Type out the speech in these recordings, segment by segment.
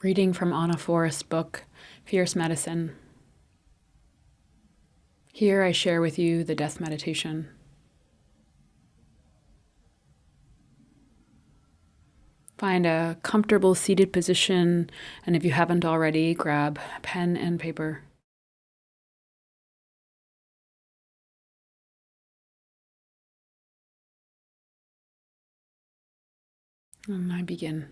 Reading from Ana Forrest's book, Fierce Medicine. Here I share with you the death meditation. Find a comfortable seated position, and if you haven't already, grab pen and paper. And I begin.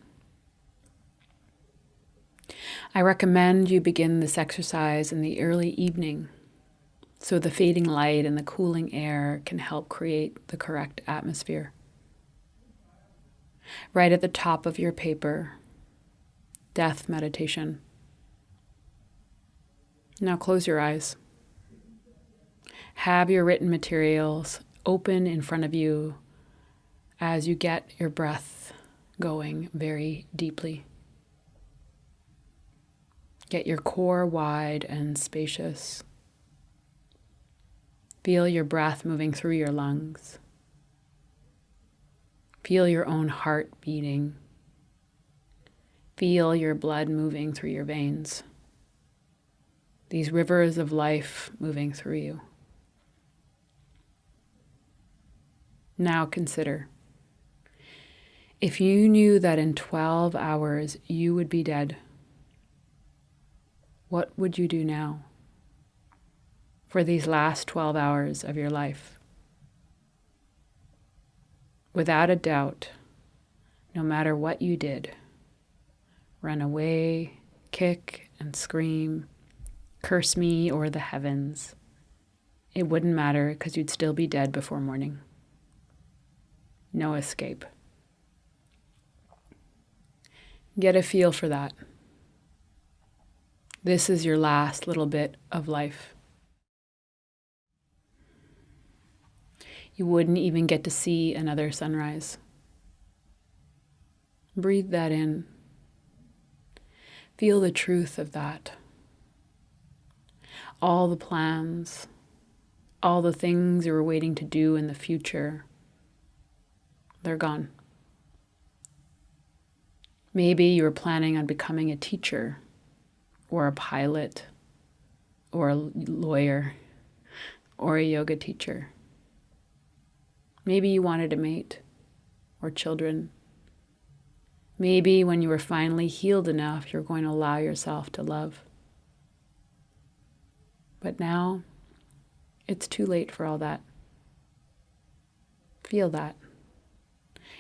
I recommend you begin this exercise in the early evening, so the fading light and the cooling air can help create the correct atmosphere. Right at the top of your paper, death meditation. Now close your eyes. Have your written materials open in front of you as you get your breath going very deeply. Get your core wide and spacious. Feel your breath moving through your lungs. Feel your own heart beating. Feel your blood moving through your veins. These rivers of life moving through you. Now consider, if you knew that in 12 hours you would be dead, what would you do now for these last 12 hours of your life? Without a doubt, no matter what you did, run away, kick and scream, curse me or the heavens, it wouldn't matter because you'd still be dead before morning. No escape. Get a feel for that. This is your last little bit of life. You wouldn't even get to see another sunrise. Breathe that in. Feel the truth of that. All the plans, all the things you were waiting to do in the future, they're gone. Maybe you were planning on becoming a teacher, or a pilot, or a lawyer, or a yoga teacher. Maybe you wanted a mate, or children. Maybe when you were finally healed enough, you're going to allow yourself to love. But now, it's too late for all that. Feel that.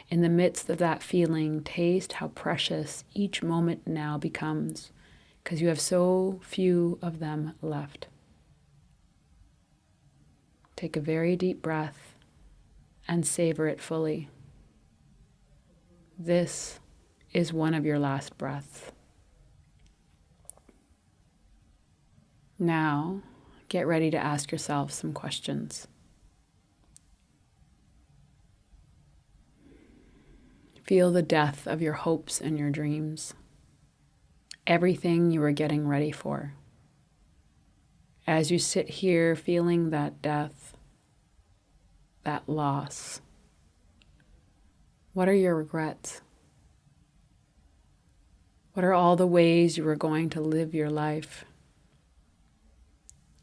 In the midst of that feeling, taste how precious each moment now becomes, because you have so few of them left. Take a very deep breath and savor it fully. This is one of your last breaths. Now, get ready to ask yourself some questions. Feel the death of your hopes and your dreams. Everything you were getting ready for. As you sit here feeling that death, that loss, what are your regrets? What are all the ways you were going to live your life?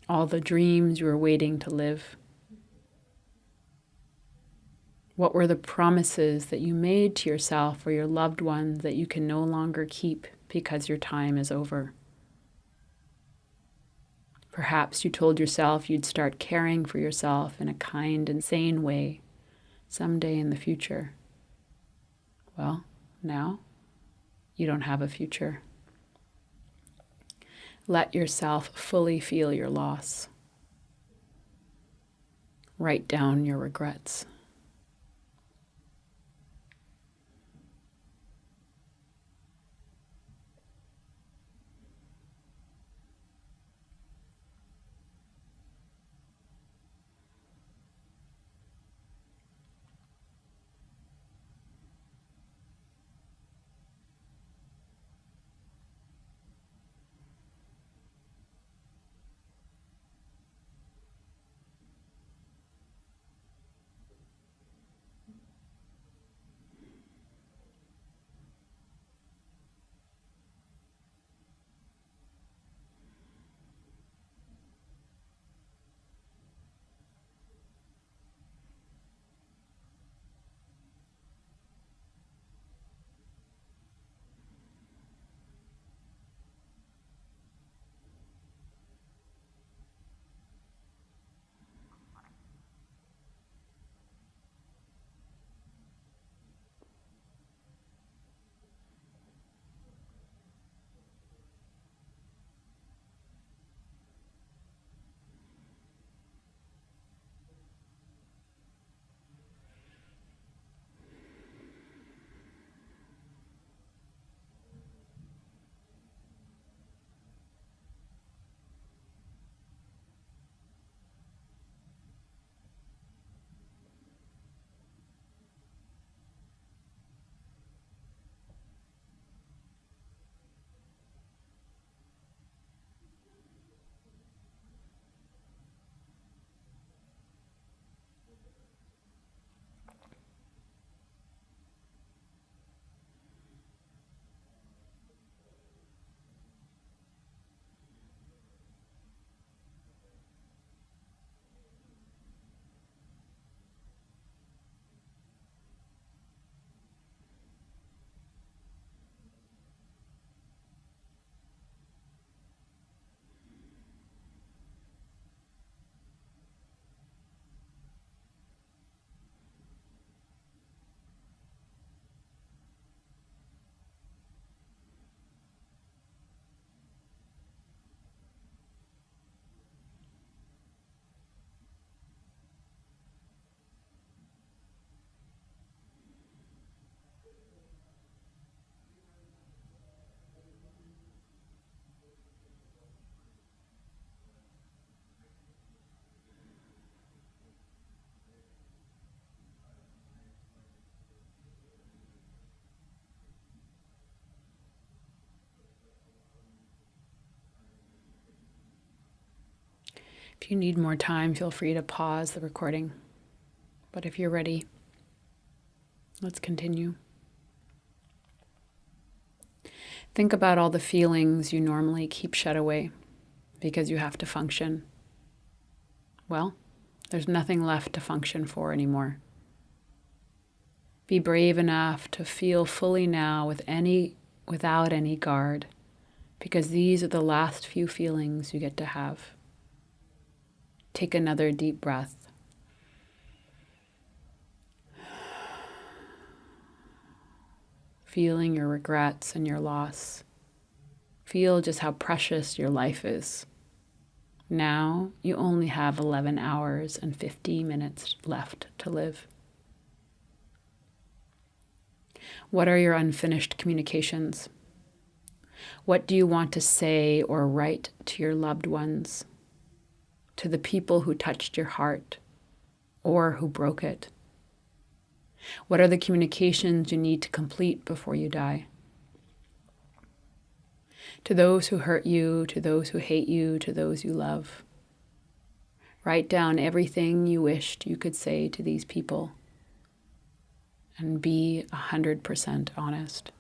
All the dreams you were waiting to live? What were the promises that you made to yourself or your loved ones that you can no longer keep because your time is over? Perhaps you told yourself you'd start caring for yourself in a kind and sane way someday in the future. Well, now you don't have a future. Let yourself fully feel your loss. Write down your regrets. If you need more time, feel free to pause the recording. But if you're ready, let's continue. Think about all the feelings you normally keep shut away because you have to function. Well, there's nothing left to function for anymore. Be brave enough to feel fully now without any guard, because these are the last few feelings you get to have. Take another deep breath. Feeling your regrets and your loss. Feel just how precious your life is. Now you only have 11 hours and 50 minutes left to live. What are your unfinished communications? What do you want to say or write to your loved ones, to the people who touched your heart or who broke it? What are the communications you need to complete before you die? To those who hurt you, to those who hate you, to those you love. Write down everything you wished you could say to these people and be 100% honest.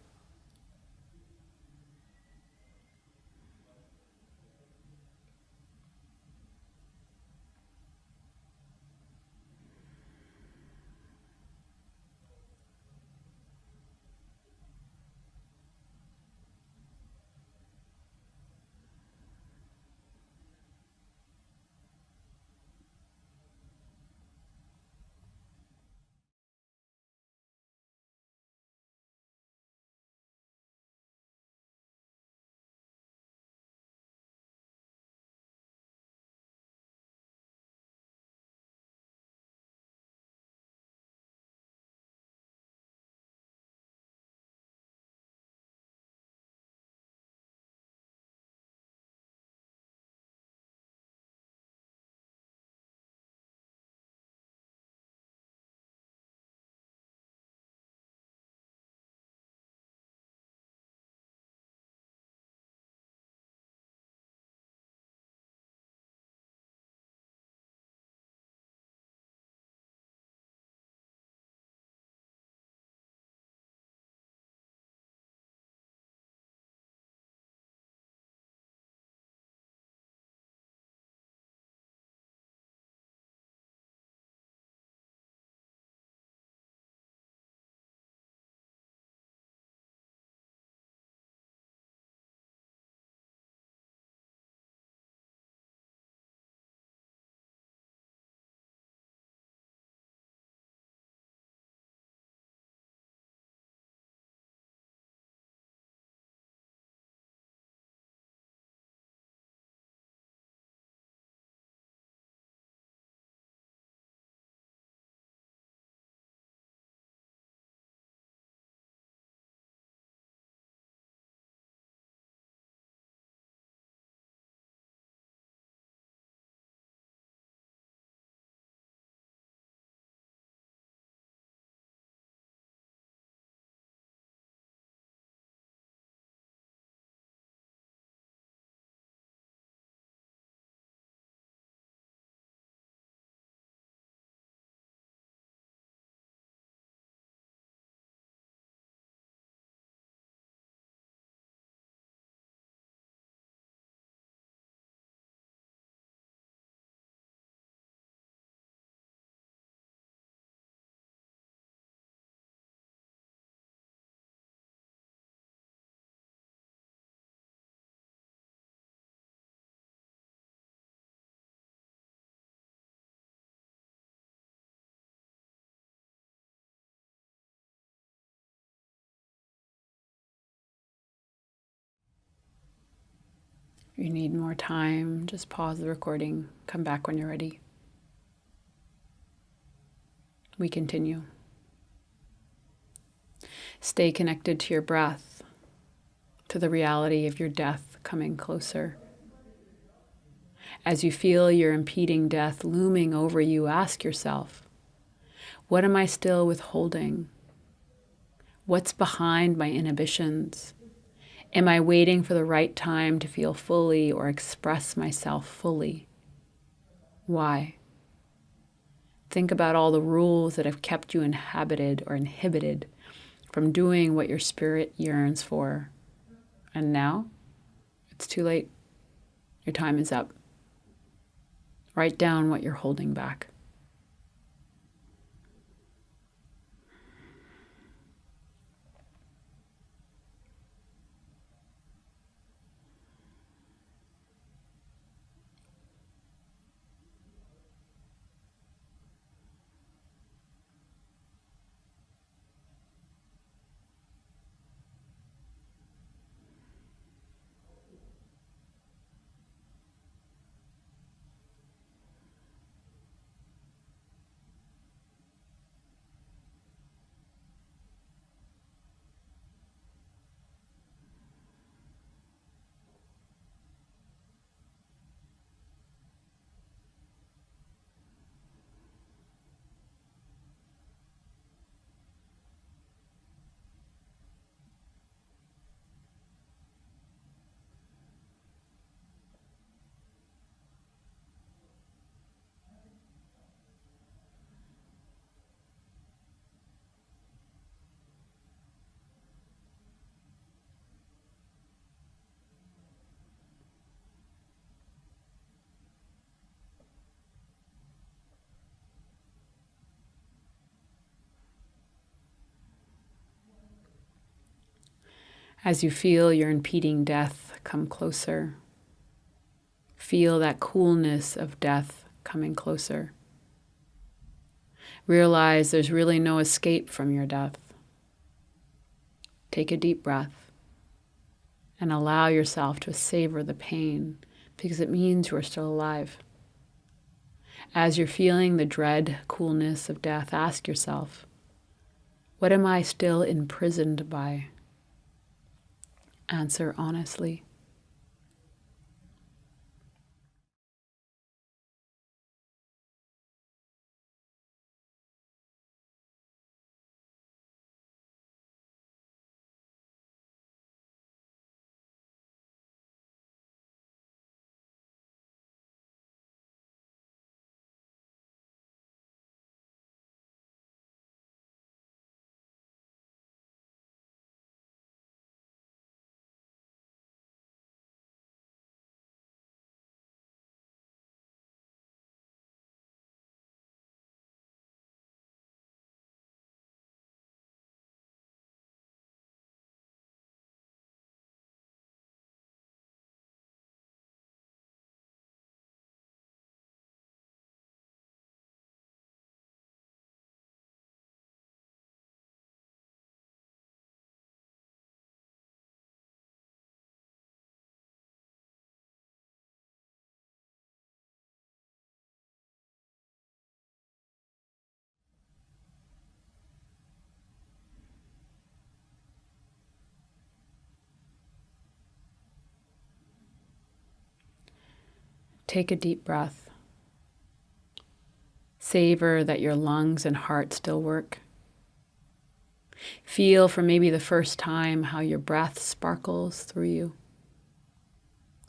If you need more time, just pause the recording. Come back when you're ready. We continue. Stay connected to your breath, to the reality of your death coming closer. As you feel your impeding death looming over you, ask yourself, what am I still withholding? What's behind my inhibitions? Am I waiting for the right time to feel fully or express myself fully? Why? Think about all the rules that have kept you inhabited or inhibited from doing what your spirit yearns for. And now, it's too late. Your time is up. Write down what you're holding back. As you feel your impeding death come closer, feel that coolness of death coming closer. Realize there's really no escape from your death. Take a deep breath and allow yourself to savor the pain because it means you are still alive. As you're feeling the dread coolness of death, ask yourself, what am I still imprisoned by? Answer honestly. Take a deep breath. Savor that your lungs and heart still work. Feel for maybe the first time how your breath sparkles through you.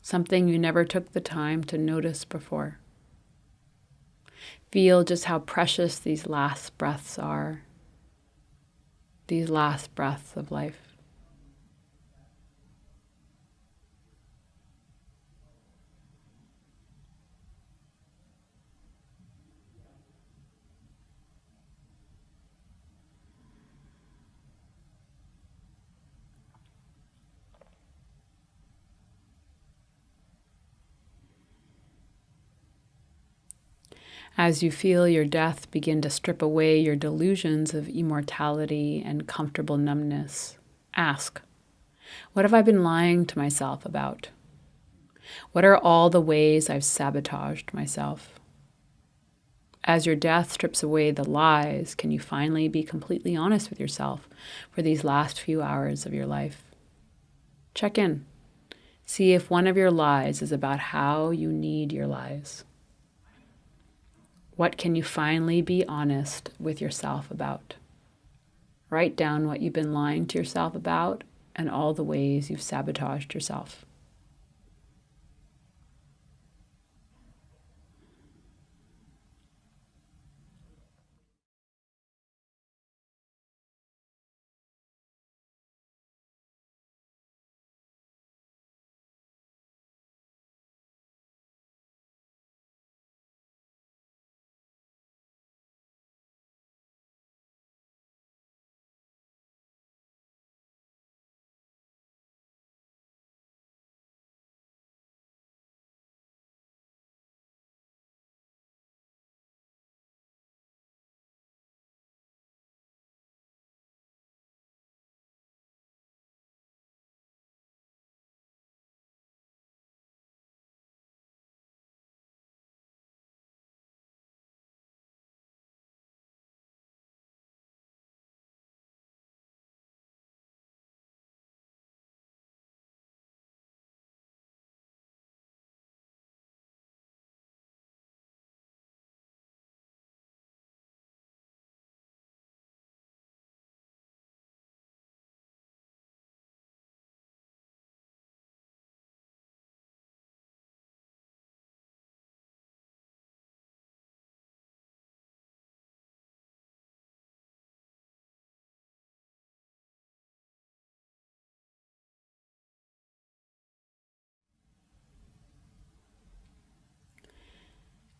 Something you never took the time to notice before. Feel just how precious these last breaths are. These last breaths of life. As you feel your death begin to strip away your delusions of immortality and comfortable numbness, ask, what have I been lying to myself about? What are all the ways I've sabotaged myself? As your death strips away the lies, can you finally be completely honest with yourself for these last few hours of your life? Check in. See if one of your lies is about how you need your lies. What can you finally be honest with yourself about? Write down what you've been lying to yourself about and all the ways you've sabotaged yourself.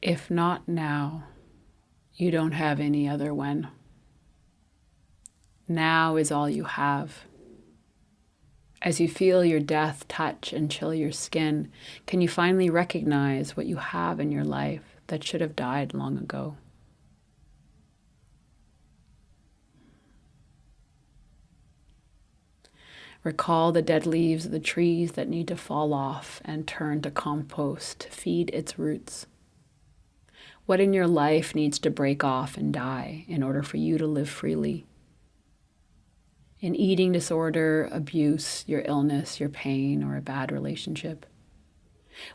If not now, you don't have any other when. Now is all you have. As you feel your death touch and chill your skin, can you finally recognize what you have in your life that should have died long ago? Recall the dead leaves of the trees that need to fall off and turn to compost to feed its roots. What in your life needs to break off and die in order for you to live freely? An eating disorder, abuse, your illness, your pain, or a bad relationship?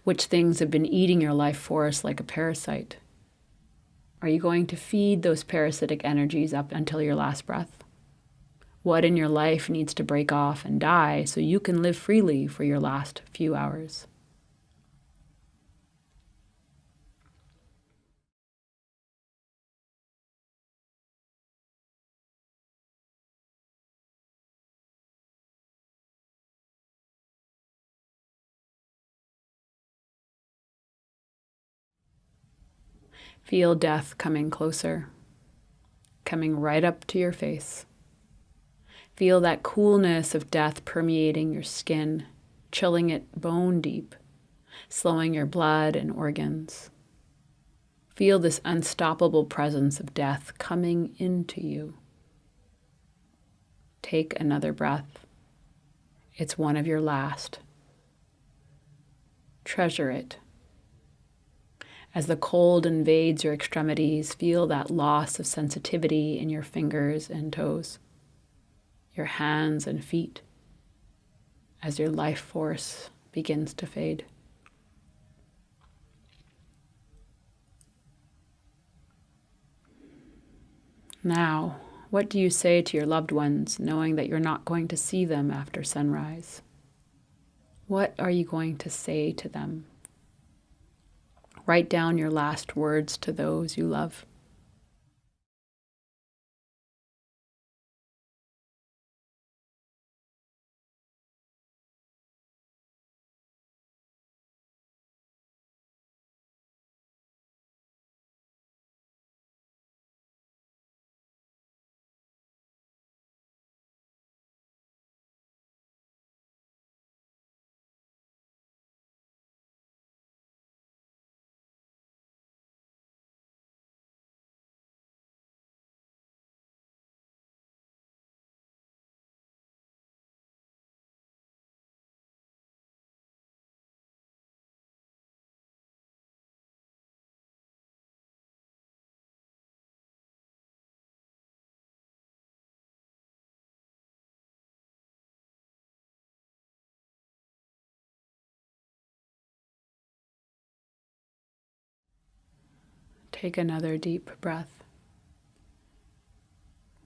Which things have been eating your life force like a parasite? Are you going to feed those parasitic energies up until your last breath? What in your life needs to break off and die so you can live freely for your last few hours? Feel death coming closer, coming right up to your face. Feel that coolness of death permeating your skin, chilling it bone deep, slowing your blood and organs. Feel this unstoppable presence of death coming into you. Take another breath. It's one of your last. Treasure it. As the cold invades your extremities, feel that loss of sensitivity in your fingers and toes, your hands and feet, as your life force begins to fade. Now, what do you say to your loved ones, knowing that you're not going to see them after sunrise? What are you going to say to them? Write down your last words to those you love. Take another deep breath.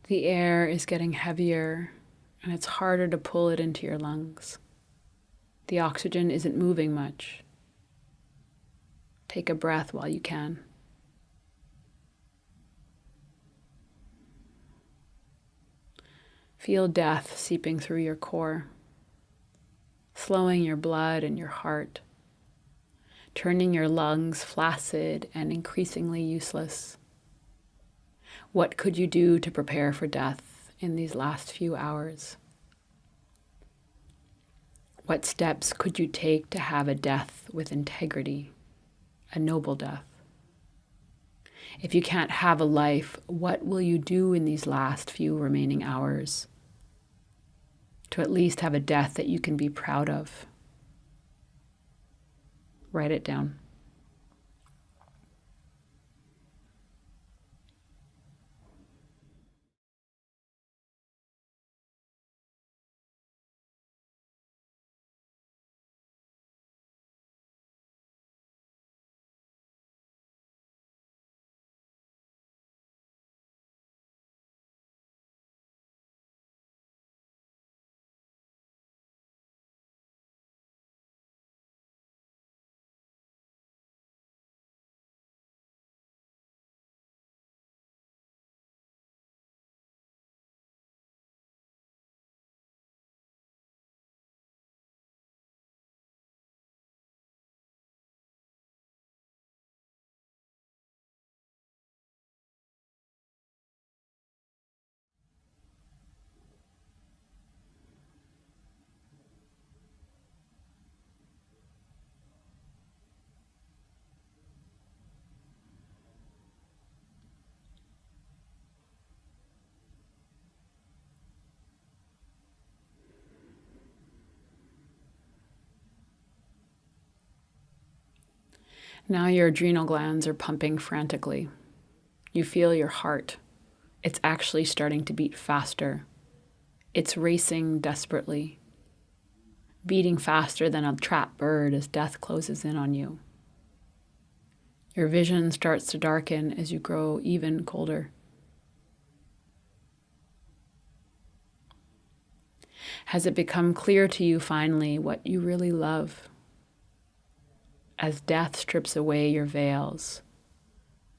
The air is getting heavier and it's harder to pull it into your lungs. The oxygen isn't moving much. Take a breath while you can. Feel death seeping through your core, slowing your blood and your heart, turning your lungs flaccid and increasingly useless. What could you do to prepare for death in these last few hours? What steps could you take to have a death with integrity, a noble death? If you can't have a life, what will you do in these last few remaining hours to at least have a death that you can be proud of? Write it down. Now your adrenal glands are pumping frantically. You feel your heart. It's actually starting to beat faster. It's racing desperately, beating faster than a trapped bird as death closes in on you. Your vision starts to darken as you grow even colder. Has it become clear to you finally what you really love? As death strips away your veils,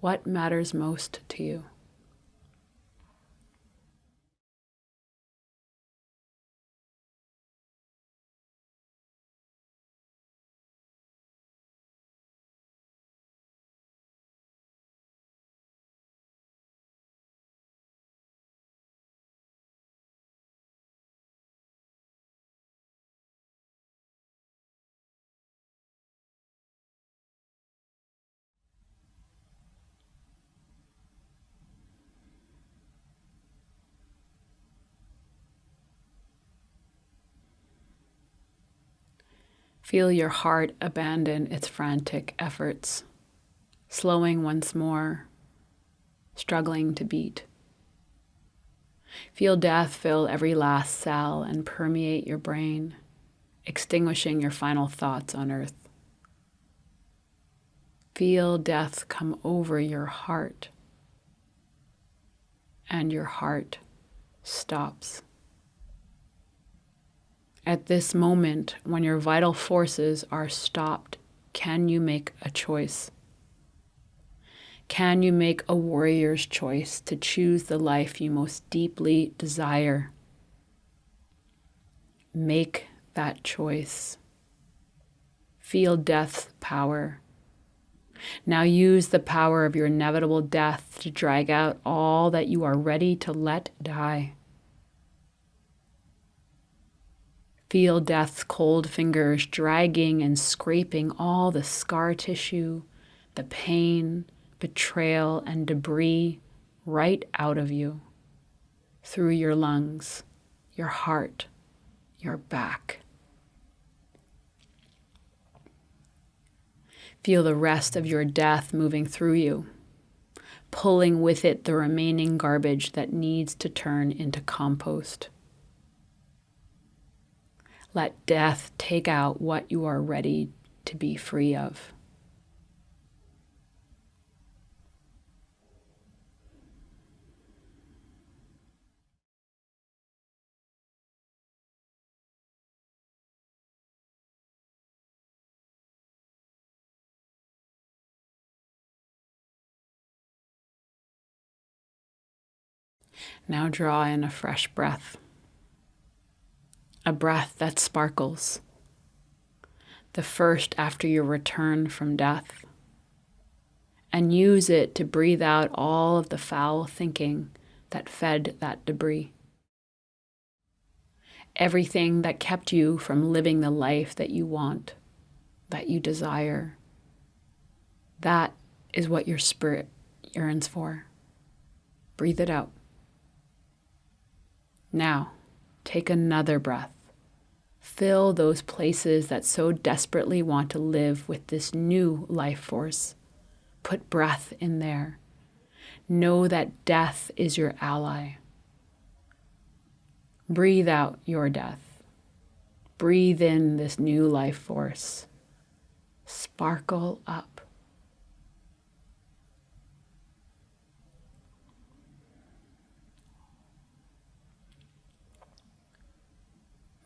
what matters most to you? Feel your heart abandon its frantic efforts, slowing once more, struggling to beat. Feel death fill every last cell and permeate your brain, extinguishing your final thoughts on earth. Feel death come over your heart, and your heart stops. At this moment, when your vital forces are stopped, can you make a choice? Can you make a warrior's choice to choose the life you most deeply desire? Make that choice. Feel death's power. Now use the power of your inevitable death to drag out all that you are ready to let die. Feel death's cold fingers dragging and scraping all the scar tissue, the pain, betrayal, and debris right out of you, through your lungs, your heart, your back. Feel the rest of your death moving through you, pulling with it the remaining garbage that needs to turn into compost. Let death take out what you are ready to be free of. Now draw in a fresh breath, a breath that sparkles, the first after your return from death, and use it to breathe out all of the foul thinking that fed that debris. Everything that kept you from living the life that you want, that you desire. That is what your spirit yearns for. Breathe it out. Now, take another breath. Fill those places that so desperately want to live with this new life force. Put breath in there. Know that death is your ally. Breathe out your death. Breathe in this new life force. Sparkle up.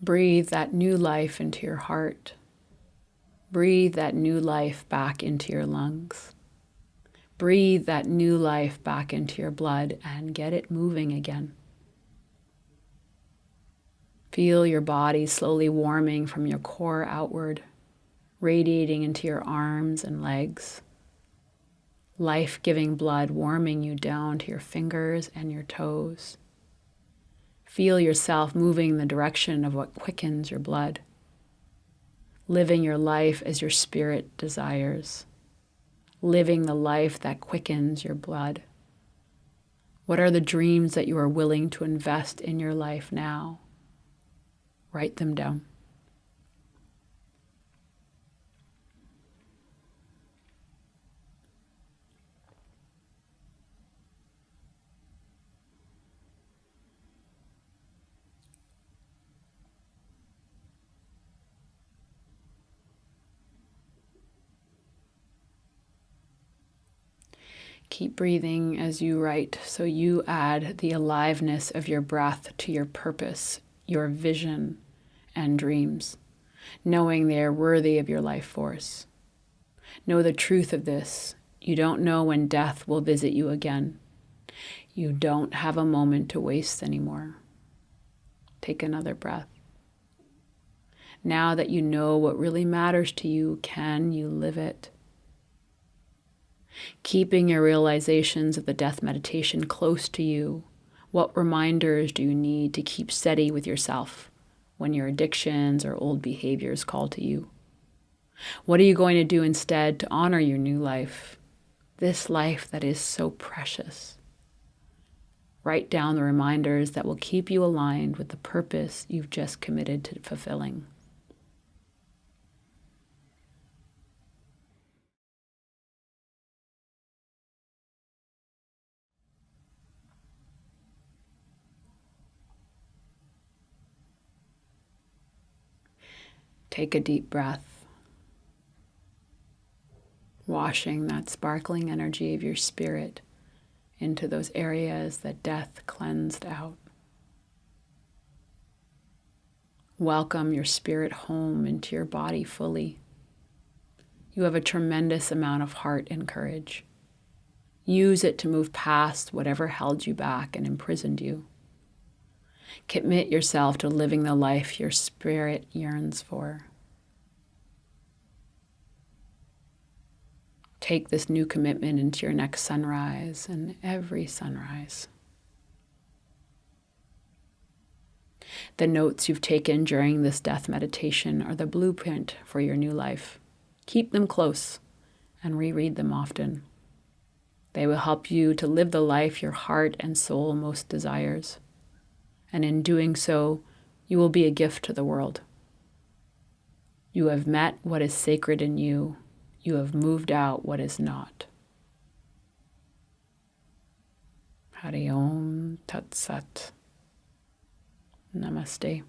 Breathe that new life into your heart. Breathe that new life back into your lungs. Breathe that new life back into your blood and get it moving again. Feel your body slowly warming from your core outward, radiating into your arms and legs. Life-giving blood warming you down to your fingers and your toes. Feel yourself moving in the direction of what quickens your blood, living your life as your spirit desires, living the life that quickens your blood. What are the dreams that you are willing to invest in your life now? Write them down. Keep breathing as you write, so you add the aliveness of your breath to your purpose, your vision, and dreams, knowing they are worthy of your life force. Know the truth of this. You don't know when death will visit you again. You don't have a moment to waste anymore. Take another breath. Now that you know what really matters to you, can you live it? Keeping your realizations of the death meditation close to you, what reminders do you need to keep steady with yourself when your addictions or old behaviors call to you? What are you going to do instead to honor your new life, this life that is so precious? Write down the reminders that will keep you aligned with the purpose you've just committed to fulfilling. Take a deep breath, washing that sparkling energy of your spirit into those areas that death cleansed out. Welcome your spirit home into your body fully. You have a tremendous amount of heart and courage. Use it to move past whatever held you back and imprisoned you. Commit yourself to living the life your spirit yearns for. Take this new commitment into your next sunrise and every sunrise. The notes you've taken during this death meditation are the blueprint for your new life. Keep them close and reread them often. They will help you to live the life your heart and soul most desires. And in doing so, you will be a gift to the world. You have met what is sacred in you. You have moved out what is not. Hari Om Tat Sat. Namaste.